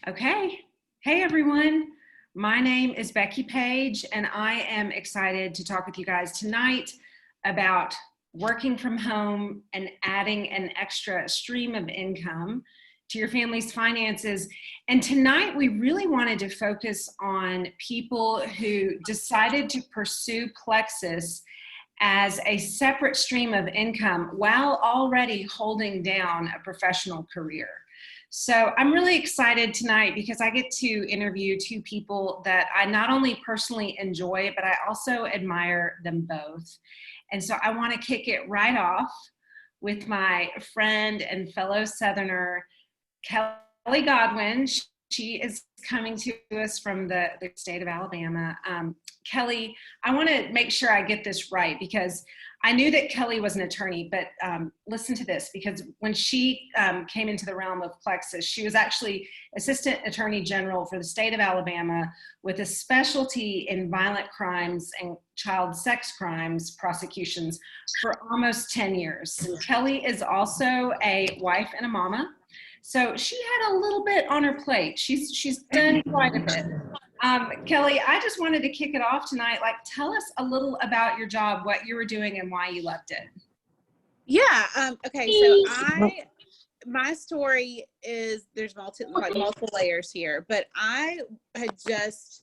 Okay. Hey, everyone. My name is Becky Page, and I am excited to talk with you guys tonight about working from home and adding an extra stream of income to your family's finances. And tonight, we really wanted to focus on people who decided to pursue Plexus as a separate stream of income while already holding down a professional career. So I'm really excited tonight because I get to interview two people that I not only personally enjoy, but I also admire them both. And so I want to kick it right off with my friend and fellow Southerner, Kelly Godwin. She is coming to us from the state of Alabama. Kelly, I want to make sure I get this right because I knew that Kelly was an attorney, but listen to this, because when she came into the realm of Plexus, she was actually Assistant Attorney General for the state of Alabama with a specialty in violent crimes and child sex crimes prosecutions for almost 10 years. And Kelly is also a wife and a mama. So she had a little bit on her plate. She's done quite a bit. Kelly, I just wanted to kick it off tonight. Like, tell us a little about your job, what you were doing, and why you loved it. Yeah. Okay. So my story is there's multiple layers here, but I had just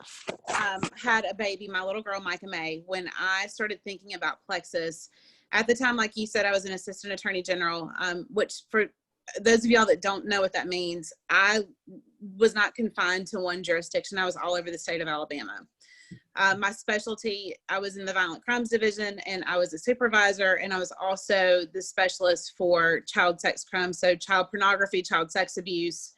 had a baby, my little girl Micah May, when I started thinking about Plexus. At the time, like you said, I was an assistant attorney general, which for those of y'all that don't know what that means, I was not confined to one jurisdiction. I was all over the state of Alabama. My specialty, I was in the violent crimes division, and I was a supervisor, and I was also the specialist for child sex crimes. So child pornography, child sex abuse,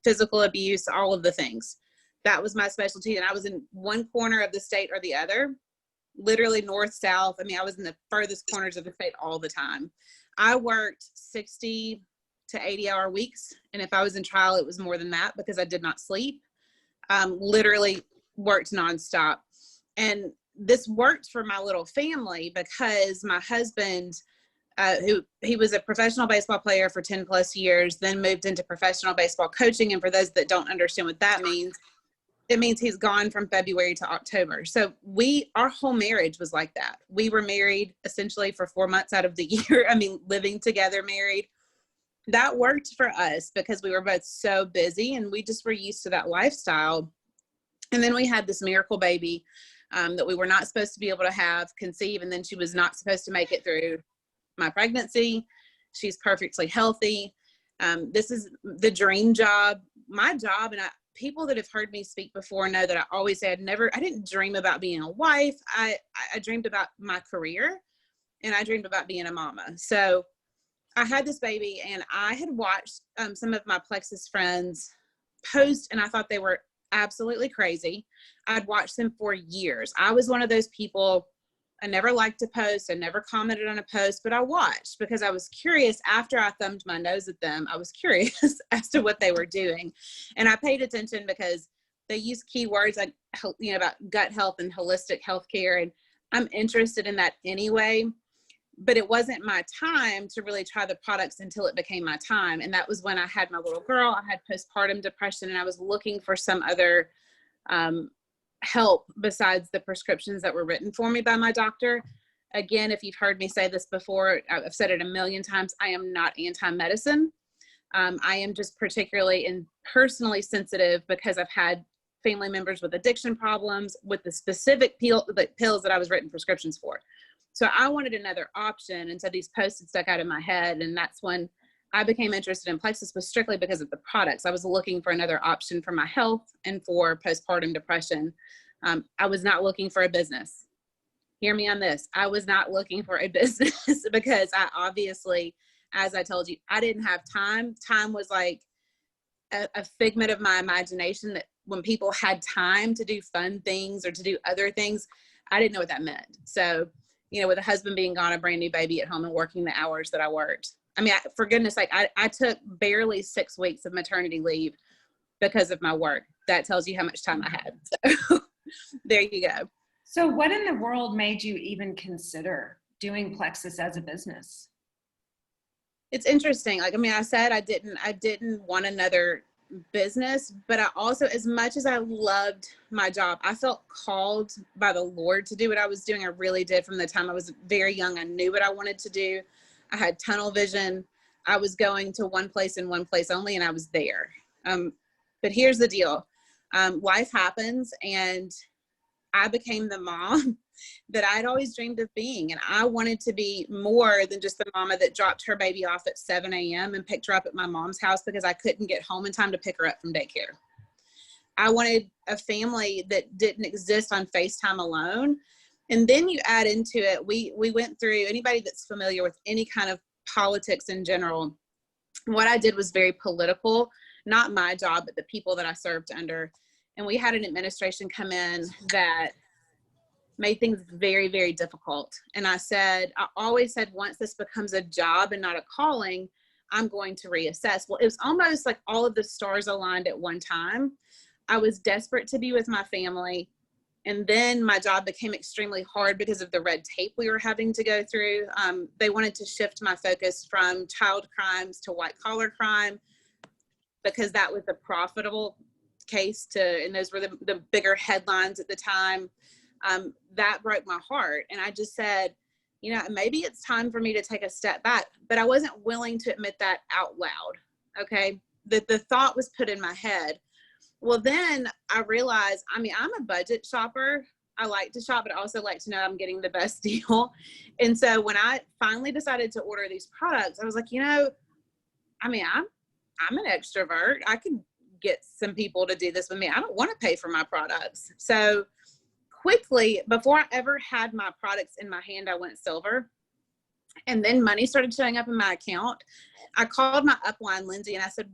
physical abuse, all of the things. That was my specialty. And I was in one corner of the state or the other, literally north, south. I mean, I was in the furthest corners of the state all the time. I worked 60 to 80-hour weeks. And if I was in trial, it was more than that because I did not sleep. Literally worked nonstop. And this worked for my little family because my husband, he was a professional baseball player for 10 plus years, then moved into professional baseball coaching. And for those that don't understand what that means, it means he's gone from February to October. So our whole marriage was like that. We were married essentially for 4 months out of the year. I mean, living together, married. That worked for us because we were both so busy and we just were used to that lifestyle. And then we had this miracle baby that we were not supposed to be able to conceive. And then she was not supposed to make it through my pregnancy. She's perfectly healthy. This is the dream job. My job, and people that have heard me speak before know that I always say I didn't dream about being a wife. I dreamed about my career, and I dreamed about being a mama. So I had this baby, and I had watched some of my Plexus friends post, and I thought they were absolutely crazy. I'd watched them for years. I was one of those people, I never liked to post. I never commented on a post, but I watched because I was curious. After I thumbed my nose at them, I was curious as to what they were doing. And I paid attention because they use keywords like, about gut health and holistic healthcare. And I'm interested in that anyway, but it wasn't my time to really try the products until it became my time. And that was when I had my little girl. I had postpartum depression, and I was looking for some other help besides the prescriptions that were written for me by my doctor. Again, if you've heard me say this before, I've said it a million times, I am not anti-medicine. I am just particularly and personally sensitive because I've had family members with addiction problems with the specific pills that I was written prescriptions for. So I wanted another option. And so these posts had stuck out in my head. And that's when I became interested in Plexus, was strictly because of the products. I was looking for another option for my health and for postpartum depression. I was not looking for a business. Hear me on this. I was not looking for a business because I obviously, as I told you, I didn't have time. Time was like a figment of my imagination, that when people had time to do fun things or to do other things, I didn't know what that meant. So, with a husband being gone, a brand new baby at home, and working the hours that I worked. I mean, for goodness sake, I took barely 6 weeks of maternity leave because of my work. That tells you how much time I had. So there you go. So what in the world made you even consider doing Plexus as a business? It's interesting. Like, I mean, I said I didn't want another business, but I also, as much as I loved my job, I felt called by the Lord to do what I was doing. I really did. From the time I was very young, I knew what I wanted to do. I had tunnel vision. I was going to one place and one place only, and I was there. But here's the deal. Life happens, and I became the mom that I'd always dreamed of being. And I wanted to be more than just the mama that dropped her baby off at 7 a.m. and picked her up at my mom's house because I couldn't get home in time to pick her up from daycare. I wanted a family that didn't exist on FaceTime alone. And then you add into it, we went through, anybody that's familiar with any kind of politics in general, what I did was very political, not my job, but the people that I served under. And we had an administration come in that made things very, very difficult. And I always said, once this becomes a job and not a calling, I'm going to reassess. Well, it was almost like all of the stars aligned at one time. I was desperate to be with my family. And then my job became extremely hard because of the red tape we were having to go through. They wanted to shift my focus from child crimes to white collar crime because that was the profitable case and those were the bigger headlines at the time. That broke my heart. And I just said, maybe it's time for me to take a step back, but I wasn't willing to admit that out loud. Okay. The thought was put in my head. Well, then I realized, I'm a budget shopper. I like to shop, but I also like to know I'm getting the best deal. And so when I finally decided to order these products, I was like, I'm an extrovert. I could get some people to do this with me. I don't want to pay for my products. So quickly, before I ever had my products in my hand, I went silver. And then money started showing up in my account. I called my upline, Lindsay, and I said,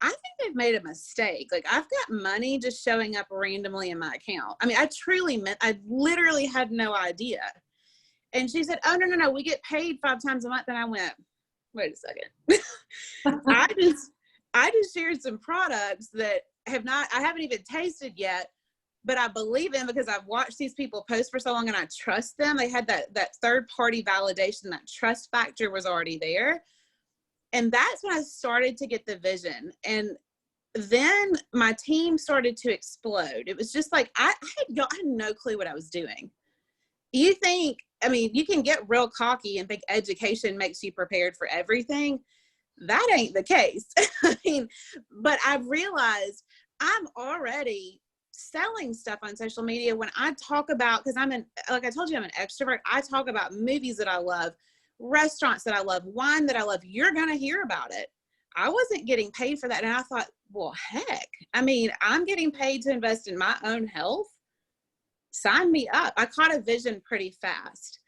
I think they've made a mistake. Like, I've got money just showing up randomly in my account. I literally had no idea. And she said, oh, no, we get paid 5 times a month. And I went, wait a second. I just shared some products that I haven't even tasted yet, but I believe in because I've watched these people post for so long and I trust them. They had that third party validation, that trust factor was already there. And that's when I started to get the vision. And then my team started to explode. It was just like, I had no clue what I was doing. You can get real cocky and think education makes you prepared for everything. That ain't the case. But I've realized I'm already selling stuff on social media when I talk about, because like I told you, I'm an extrovert. I talk about movies that I love, restaurants that I love, wine that I love. You're going to hear about it. I wasn't getting paid for that. And I thought, well, heck, I'm getting paid to invest in my own health. Sign me up. I caught a vision pretty fast.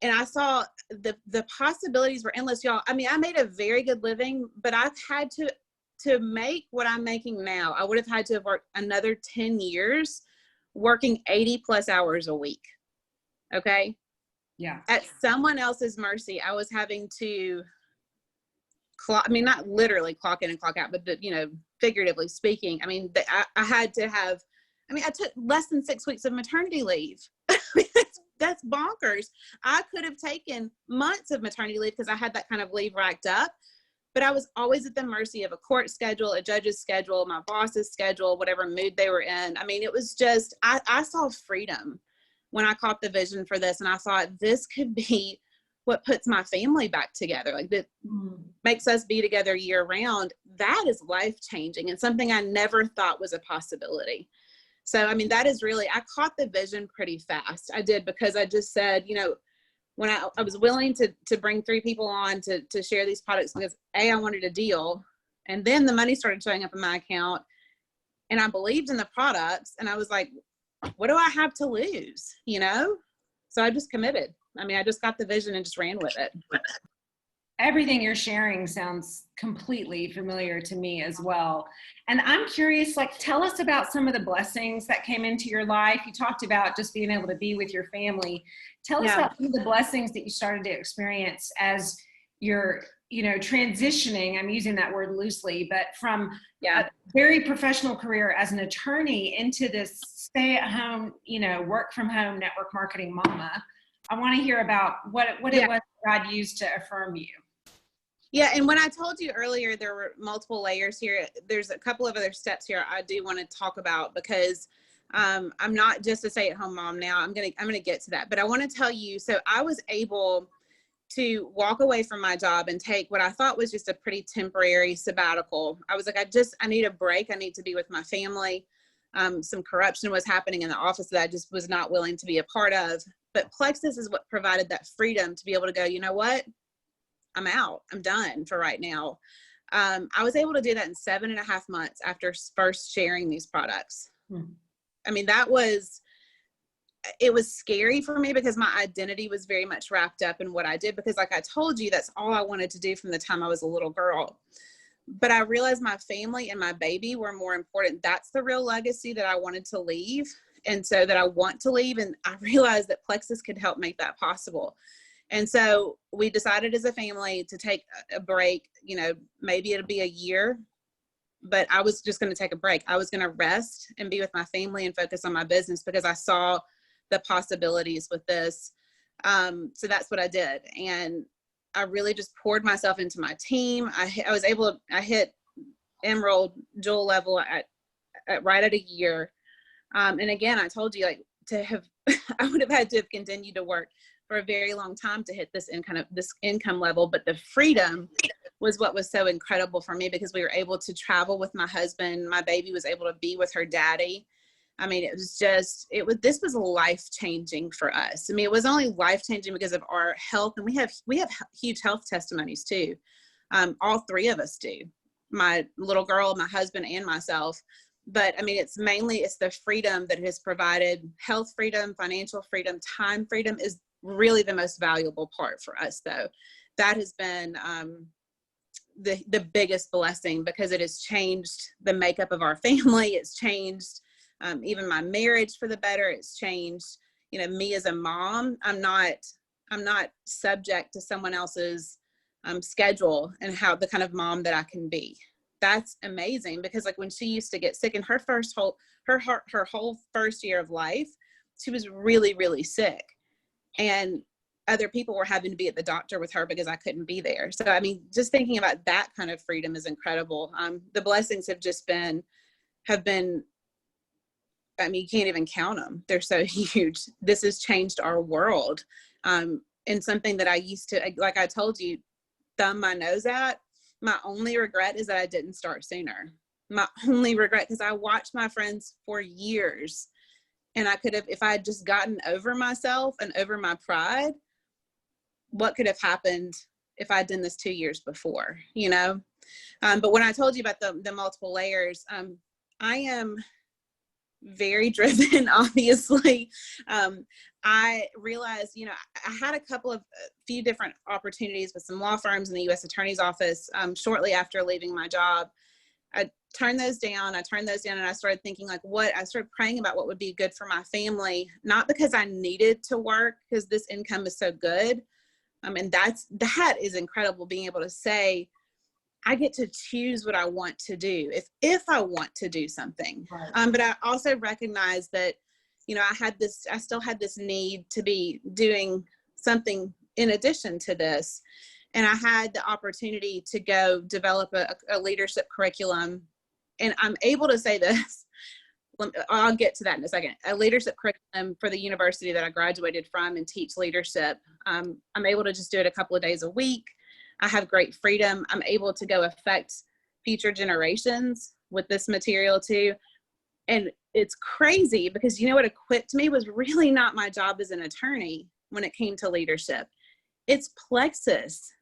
And I saw the possibilities were endless, y'all. I made a very good living, but I've had to make what I'm making now. I would have had to have worked another 10 years working 80 plus hours a week. Okay. Yeah. At someone else's mercy, I was having to not literally clock in and clock out, but figuratively speaking, I had to have, I took less than 6 weeks of maternity leave. That's bonkers. I could have taken months of maternity leave because I had that kind of leave racked up, but I was always at the mercy of a court schedule, a judge's schedule, my boss's schedule, whatever mood they were in. It was just, I saw freedom when I caught the vision for this. And I thought this could be what puts my family back together. Like that makes us be together year round. That is life changing and something I never thought was a possibility. So, that is really, I caught the vision pretty fast. I did, because I just said, when I was willing to bring 3 people on to share these products, because I wanted a deal, and then the money started showing up in my account, and I believed in the products, and I was like, what do I have to lose? So I just committed. I just got the vision and just ran with it. Everything you're sharing sounds completely familiar to me as well. And I'm curious, tell us about some of the blessings that came into your life. You talked about just being able to be with your family. Tell us about some of the blessings that you started to experience as you're, transitioning. I'm using that word loosely, but from a very professional career as an attorney into this stay-at-home, work from home network marketing mama. I want to hear about what it was God used to affirm you. Yeah, and when I told you earlier there were multiple layers here, there's a couple of other steps here I do want to talk about, because I'm not just a stay-at-home mom now. I'm gonna get to that, but I want to tell you. So I was able to walk away from my job and take what I thought was just a pretty temporary sabbatical. I was like, I need a break. I need to be with my family. Some corruption was happening in the office that I just was not willing to be a part of. But Plexus is what provided that freedom to be able to go, you know what? I'm out. I'm done for right now. I was able to do that in 7.5 months after first sharing these products. I mean, it was scary for me because my identity was very much wrapped up in what I did, because like I told you, that's all I wanted to do from the time I was a little girl. But I realized my family and my baby were more important. That's the real legacy that I wanted to leave. And so that I want to leave. And I realized that Plexus could help make that possible. And so we decided as a family to take a break. You know, maybe it'll be a year, but I was just going to take a break. I was going to rest and be with my family and focus on my business, because I saw the possibilities with this. So that's what I did. And I really just poured myself into my team. I hit Emerald Jewel level at right at a year. And again, I told you, like, I would have had to have continued to work for a very long time to hit this income level. But the freedom was what was so incredible for me, because we were able to travel with my husband. My baby was able to be with her daddy. I mean, this was life-changing for us. I mean, it was only life-changing because of our health. And we have huge health testimonies too. All three of us do. My little girl, my husband, and myself. But I mean, it's the freedom that it has provided. Health freedom, financial freedom, time freedom is really the most valuable part for us, though. That has been the biggest blessing, because it has changed the makeup of our family. It's changed even my marriage for the better. It's changed, me as a mom. I'm not subject to someone else's schedule and how the kind of mom that I can be. That's amazing, because like when she used to get sick in her whole first year of life, she was really, really sick, and other people were having to be at the doctor with her because I couldn't be there. So, I mean, just thinking about that kind of freedom is incredible. The blessings have been, I mean, you can't even count them. They're so huge. This has changed our world. And something that I used to, like I told you, thumb my nose at. My only regret is that I didn't start sooner. My only regret, because I watched my friends for years, and I could have, if I had just gotten over myself and over my pride, what could have happened if I'd done this 2 years before, But when I told you about the multiple layers, I am very driven, obviously. I realized, I had a few different opportunities with some law firms in the U.S. Attorney's Office shortly after leaving my job. I turned those down, and I started thinking I started praying about what would be good for my family, not because I needed to work, because this income is so good. And that is incredible, being able to say, I get to choose what I want to do if I want to do something. Right. But I also recognize that, I still had this need to be doing something in addition to this. And I had the opportunity to go develop a leadership curriculum. And I'm able to say this, I'll get to that in a second, a leadership curriculum for the university that I graduated from and teach leadership. I'm able to just do it a couple of days a week. I have great freedom. I'm able to go affect future generations with this material too. And it's crazy, because what equipped me was really not my job as an attorney when it came to leadership. It's Plexus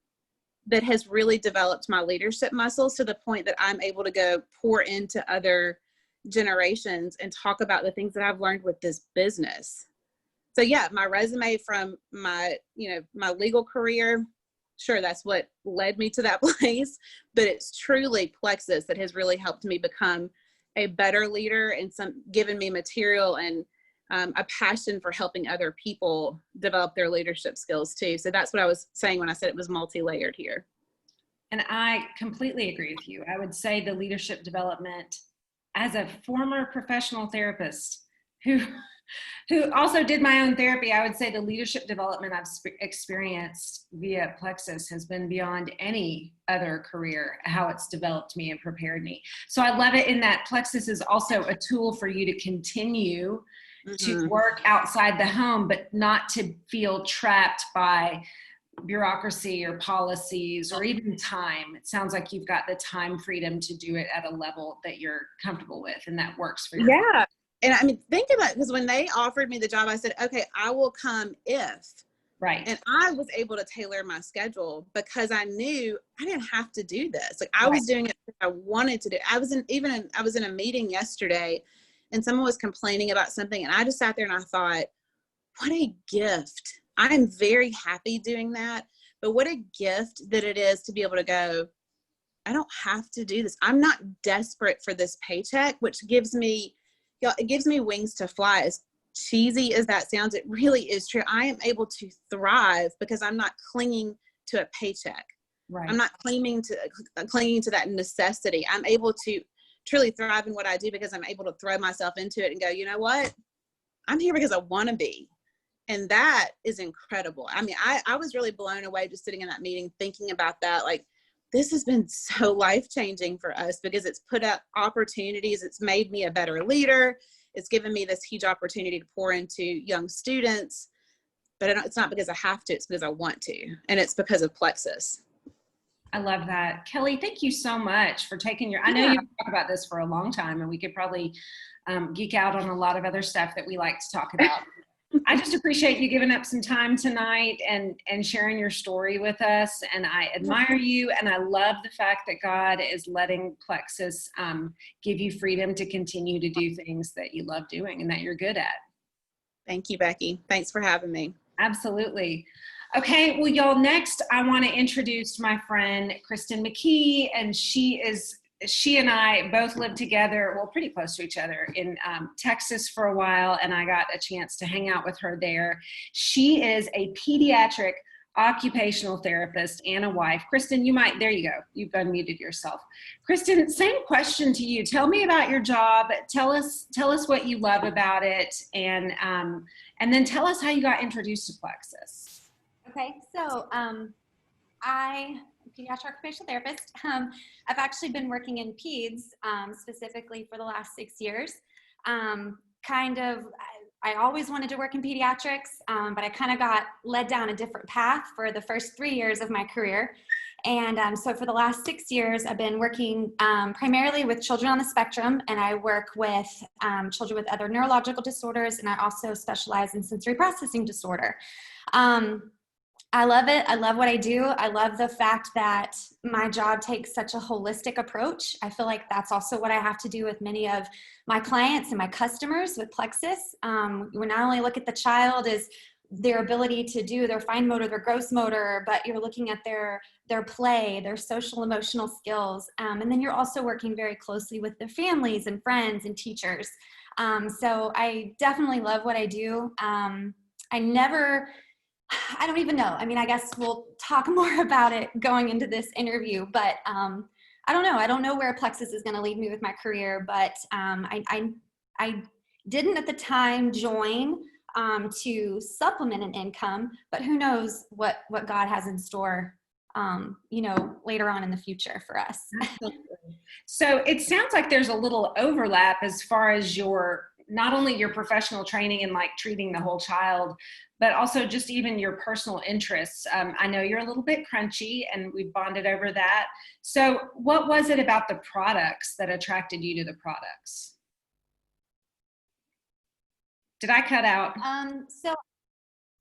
that has really developed my leadership muscles to the point that I'm able to go pour into other generations and talk about the things that I've learned with this business. So yeah, my resume from my legal career, sure, that's what led me to that place, but it's truly Plexus that has really helped me become a better leader, and given me material and a passion for helping other people develop their leadership skills too. So that's what I was saying when I said it was multi-layered here. And I completely agree with you. I would say the leadership development, as a former professional therapist, who who also did my own therapy, I would say the leadership development I've experienced via Plexus has been beyond any other career, how it's developed me and prepared me. So I love it in that Plexus is also a tool for you to continue to work outside the home, but not to feel trapped by bureaucracy or policies or even time. It sounds like you've got the time freedom to do it at a level that you're comfortable with and that works for you. Yeah. And I mean, think about it, because when they offered me the job, I said, okay, I will come if. Right. And I was able to tailor my schedule because I knew I didn't have to do this. Like I was doing it because I wanted to do it. I was in a meeting yesterday and someone was complaining about something, and I just sat there and I thought, what a gift. I am very happy doing that, but what a gift that it is to be able to go, I don't have to do this. I'm not desperate for this paycheck, which gives me, it gives me wings to fly. As cheesy as that sounds, it really is true. I am able to thrive because I'm not clinging to a paycheck. Right. I'm not clinging to that necessity. I'm able to truly thrive in what I do because I'm able to throw myself into it and go, you know what? I'm here because I want to be. And that is incredible. I mean, I was really blown away just sitting in that meeting, thinking about that. Like, this has been so life-changing for us because it's put up opportunities. It's made me a better leader. It's given me this huge opportunity to pour into young students. But it's not because I have to, it's because I want to. And it's because of Plexus. I love that. Kelly, thank you so much for taking I know you've talked about this for a long time, and we could probably geek out on a lot of other stuff that we like to talk about. I just appreciate you giving up some time tonight and sharing your story with us. And I admire you. And I love the fact that God is letting Plexus give you freedom to continue to do things that you love doing and that you're good at. Thank you, Becky. Thanks for having me. Absolutely. Okay, well, y'all, next I want to introduce my friend, Kristen McKee, and she and I both lived together, well, pretty close to each other in Texas for a while, and I got a chance to hang out with her there. She is a pediatric occupational therapist and a wife. Kristen, there you go. You've unmuted yourself. Kristen, same question to you. Tell me about your job. Tell us what you love about it, and then tell us how you got introduced to Plexus. Okay, so I'm a pediatric occupational therapist. I've actually been working in peds specifically for the last 6 years. I always wanted to work in pediatrics, but I kind of got led down a different path for the first 3 years of my career. And so for the last 6 years, I've been working primarily with children on the spectrum, and I work with children with other neurological disorders, and I also specialize in sensory processing disorder. I love it. I love what I do. I love the fact that my job takes such a holistic approach. I feel like that's also what I have to do with many of my clients and my customers with Plexus. We not only look at the child as their ability to do their fine motor, their gross motor, but you're looking at their play, their social emotional skills. And then you're also working very closely with their families and friends and teachers. So I definitely love what I do. I don't even know. I mean, I guess we'll talk more about it going into this interview, but I don't know. I don't know where Plexus is going to lead me with my career, but I didn't at the time join to supplement an income, but who knows what God has in store, later on in the future for us. So it sounds like there's a little overlap as far as not only your professional training and like treating the whole child, but also just even your personal interests. I know you're a little bit crunchy and we bonded over that. So what was it about the products that attracted you to the products? Did I cut out? So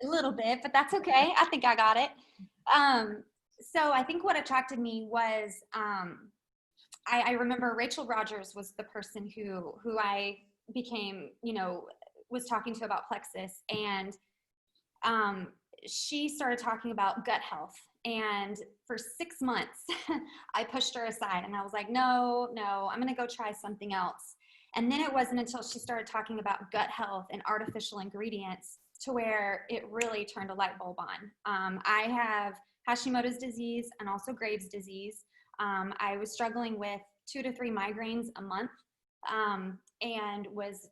a little bit, but that's okay. I think I got it. So I think what attracted me was, I remember Rachel Rogers was the person who I became, was talking to about Plexus, and she started talking about gut health. And for 6 months, I pushed her aside and I was like, no, I'm going to go try something else. And then it wasn't until she started talking about gut health and artificial ingredients to where it really turned a light bulb on. I have Hashimoto's disease and also Graves' disease. I was struggling with 2 to 3 migraines a month. and was,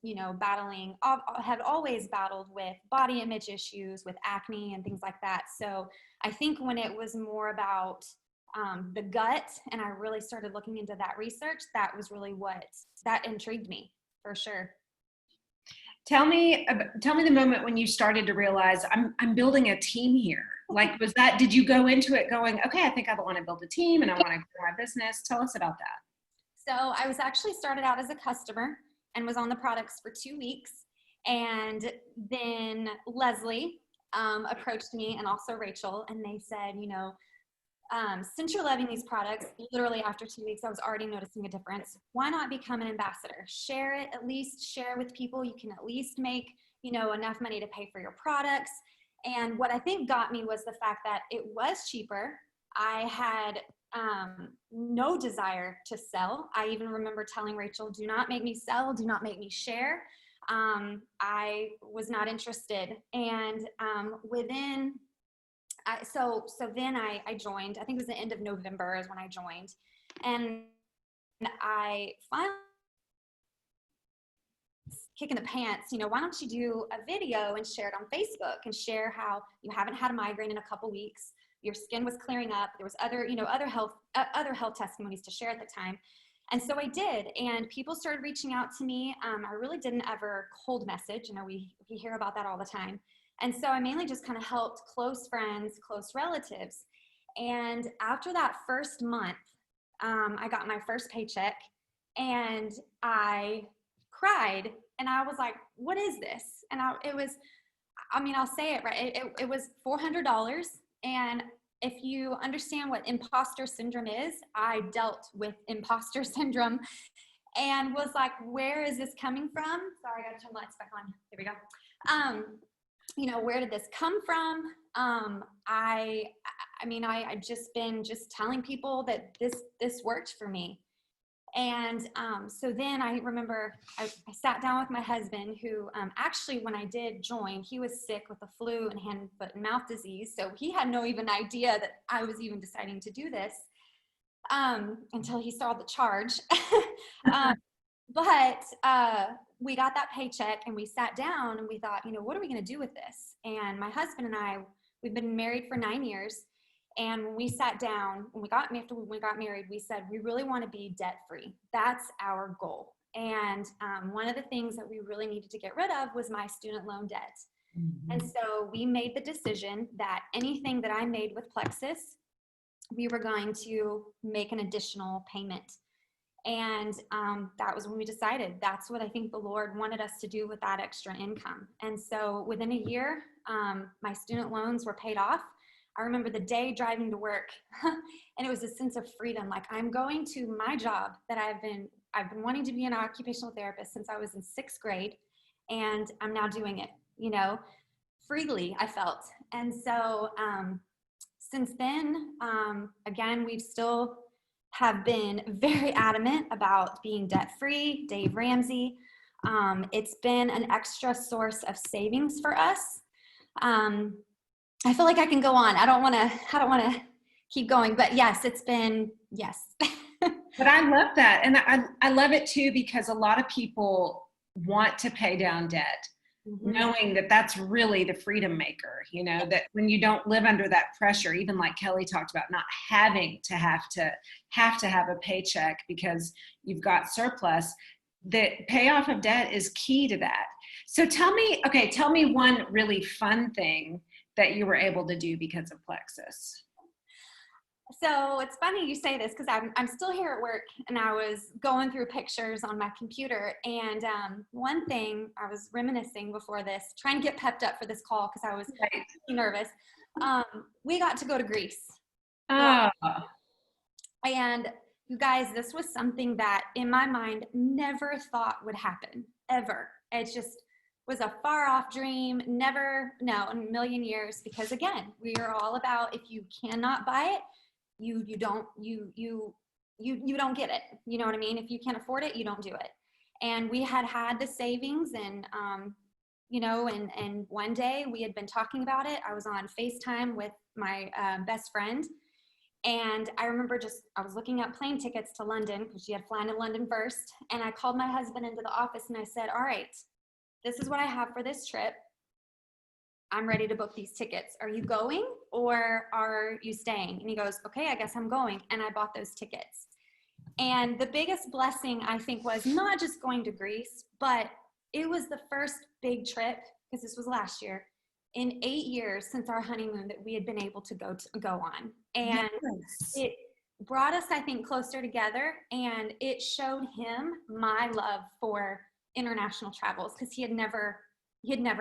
had always battled with body image issues, with acne and things like that. So I think when it was more about the gut, and I really started looking into that research, that was really that intrigued me for sure. Tell me the moment when you started to realize I'm building a team here. Like, did you go into it going, okay, I think I want to build a team and I want to grow my business? Tell us about that. So I was actually started out as a customer and was on the products for 2 weeks. And then Leslie approached me, and also Rachel, and they said, since you're loving these products, literally after 2 weeks, I was already noticing a difference. Why not become an ambassador? Share it, at least share with people. You can at least make, enough money to pay for your products. And what I think got me was the fact that it was cheaper. I had no desire to sell. I even remember telling Rachel, do not make me sell, do not make me share. I was not interested. And then I joined. I think it was the end of November is when I joined. And I finally, kick in the pants, why don't you do a video and share it on Facebook and share how you haven't had a migraine in a couple weeks, your skin was clearing up. There was other health testimonies to share at the time. And so I did, and people started reaching out to me. I really didn't ever cold message. We hear about that all the time. And so I mainly just kind of helped close friends, close relatives. And after that first month, I got my first paycheck, and I cried, and I was like, what is this? And I'll say it right. It was $400. And if you understand what imposter syndrome is, I dealt with imposter syndrome and was like, where is this coming from? Sorry, I gotta turn the lights back on. Here we go. Where did this come from? I just been telling people that this worked for me. And so then I remember I sat down with my husband, who actually, when I did join, he was sick with the flu and hand, foot, and mouth disease. So he had no even idea that I was even deciding to do this until he saw the charge. But we got that paycheck, and we sat down and we thought, what are we going to do with this? And my husband and I, we've been married for 9 years. And when we sat down, after we got married, we said, we really want to be debt free. That's our goal. And one of the things that we really needed to get rid of was my student loan debt. Mm-hmm. And so we made the decision that anything that I made with Plexus, we were going to make an additional payment. And that was when we decided that's what I think the Lord wanted us to do with that extra income. And so within a year, my student loans were paid off. I remember the day driving to work, and it was a sense of freedom. Like, I'm going to my job that I've been wanting to be an occupational therapist since I was in 6th grade, and I'm now doing it, freely, I felt. And so since then, again, we've still have been very adamant about being debt-free. Dave Ramsey. It's been an extra source of savings for us. I feel like I can go on. I don't want to keep going, but yes, it's been, yes. But I love that. And I love it too, because a lot of people want to pay down debt, mm-hmm. knowing that that's really the freedom maker, that when you don't live under that pressure, even like Kelly talked about, not having to have a paycheck because you've got surplus, the payoff of debt is key to that. So tell me one really fun thing that you were able to do because of Plexus. So it's funny you say this, because I'm still here at work, and I was going through pictures on my computer, and one thing I was reminiscing before this, trying to get pepped up for this call because I was nervous. We got to go to Greece. Oh. And you guys, this was something that in my mind never thought would happen, ever. It just was a far off dream, in a million years, because again, we are all about, if you cannot buy it, you don't get it. You know what I mean? If you can't afford it, you don't do it. And we had the savings, and and one day we had been talking about it. I was on FaceTime with my best friend, And I remember I was looking up plane tickets to London because she had flown to London first. And I called my husband into the office and I said, all right, this is what I have for this trip. I'm ready to book these tickets. Are you going or are you staying? And he goes, okay, I guess I'm going. And I bought those tickets. And the biggest blessing, I think, was not just going to Greece, but it was the first big trip, because this was last year, in 8 years since our honeymoon that we had been able to go on. And Yes. it brought us, I think, closer together, and it showed him my love for international travels, because he had never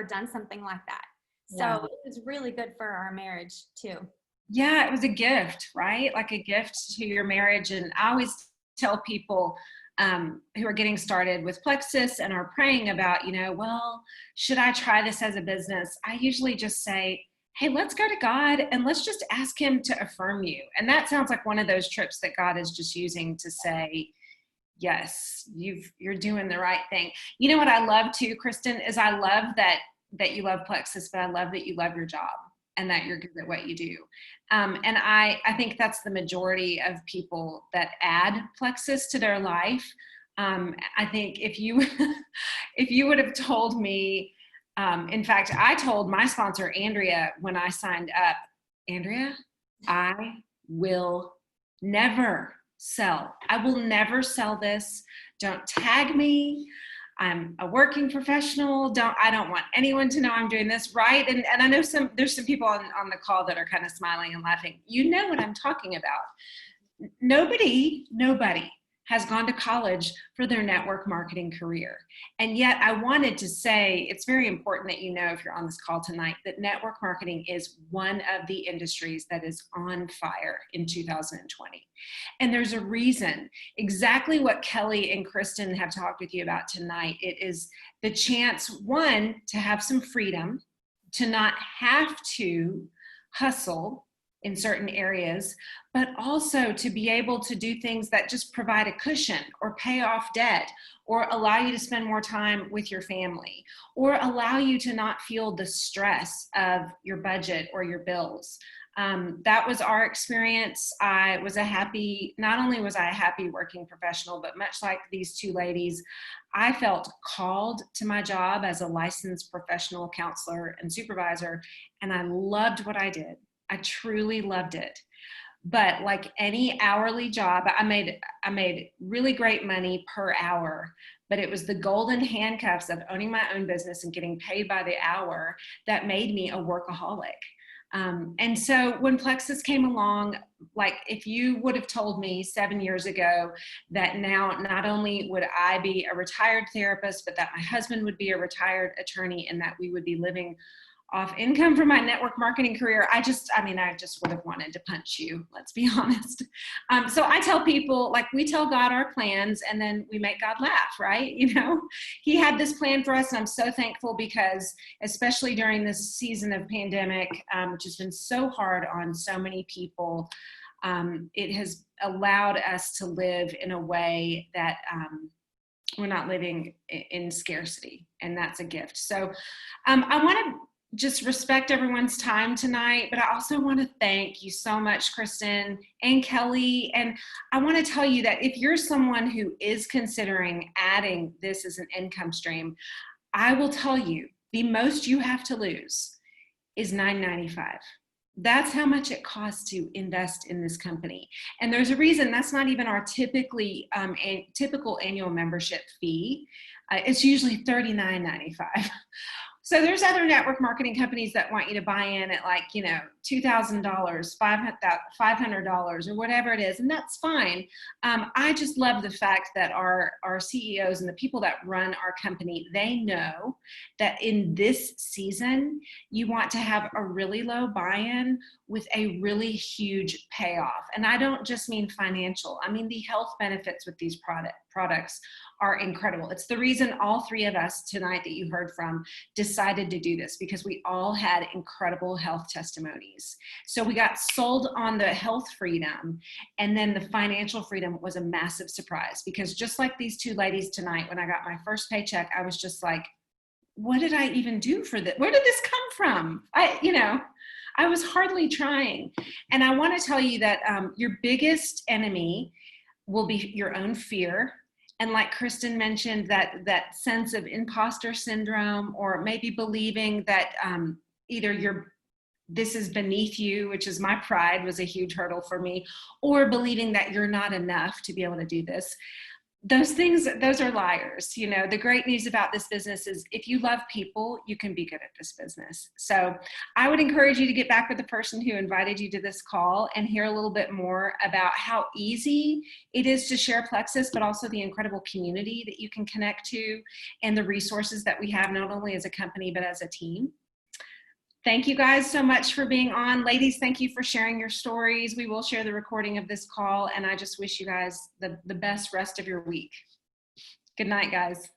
done something like that. So Wow. it was really good for our marriage too. Yeah, it was a gift, right? Like a gift to your marriage. And I always tell people who are getting started with Plexus and are praying about, well, should I try this as a business? I usually just say, hey, let's go to God and let's just ask him to affirm you. And that sounds like one of those trips that God is just using to say, yes, you're doing the right thing. You know what I love too, Kristen, is I love that you love Plexus, but I love that you love your job and that you're good at what you do. And I think that's the majority of people that add Plexus to their life. I think if you would have told me, in fact, I told my sponsor, Andrea, when I signed up, Andrea, I will never sell. I will never sell this. Don't tag me. I'm a working professional. I don't want anyone to know I'm doing this, right? And I know there's some people on the call that are kind of smiling and laughing. You know what I'm talking about. Nobody has gone to college for their network marketing career. And yet I wanted to say, it's very important that you know, if you're on this call tonight, that network marketing is one of the industries that is on fire in 2020. And there's a reason. Exactly what Kelly and Kristen have talked with you about tonight. It is the chance, one, to have some freedom, to not have to hustle in certain areas, but also to be able to do things that just provide a cushion or pay off debt or allow you to spend more time with your family or allow you to not feel the stress of your budget or your bills. That was our experience. Not only was I a happy working professional, but much like these two ladies, I felt called to my job as a licensed professional counselor and supervisor, and I loved what I did. I truly loved it. But like any hourly job, I made really great money per hour, but it was the golden handcuffs of owning my own business and getting paid by the hour that made me a workaholic. And so when Plexus came along, like if you would have told me 7 years ago that now not only would I be a retired therapist, but that my husband would be a retired attorney and that we would be living off income from my network marketing career, I just would have wanted to punch you, let's be honest. So I tell people, like, we tell God our plans and then we make God laugh, right? He had this plan for us, and I'm so thankful because especially during this season of pandemic, which has been so hard on so many people, it has allowed us to live in a way that we're not living in scarcity, and that's a gift. So I want to just respect everyone's time tonight, but I also want to thank you so much, Kristen and Kelly. And I want to tell you that if you're someone who is considering adding this as an income stream, I will tell you the most you have to lose is $9.95. That's how much it costs to invest in this company. And there's a reason that's not even our typical annual membership fee. It's usually $39.95. So there's other network marketing companies that want you to buy in at like, $2,000, $500 or whatever it is. And that's fine. I just love the fact that our CEOs and the people that run our company, they know that in this season, you want to have a really low buy-in with a really huge payoff. And I don't just mean financial. I mean, the health benefits with these products are incredible. It's the reason all three of us tonight that you heard from decided to do this, because we all had incredible health testimonies. So we got sold on the health freedom, and then the financial freedom was a massive surprise, because just like these two ladies tonight, when I got my first paycheck, I was just like, what did I even do for this? Where did this come from? I was hardly trying. And I want to tell you that your biggest enemy will be your own fear. And like Kristen mentioned, that sense of imposter syndrome, or maybe believing that either this is beneath you, which is my pride, was a huge hurdle for me, or believing that you're not enough to be able to do this. Those things, those are liars. You know, the great news about this business is if you love people, you can be good at this business. So I would encourage you to get back with the person who invited you to this call and hear a little bit more about how easy it is to share Plexus, but also the incredible community that you can connect to and the resources that we have, not only as a company, but as a team. Thank you guys so much for being on. Ladies, thank you for sharing your stories. We will share the recording of this call, and I just wish you guys the best rest of your week. Good night, guys.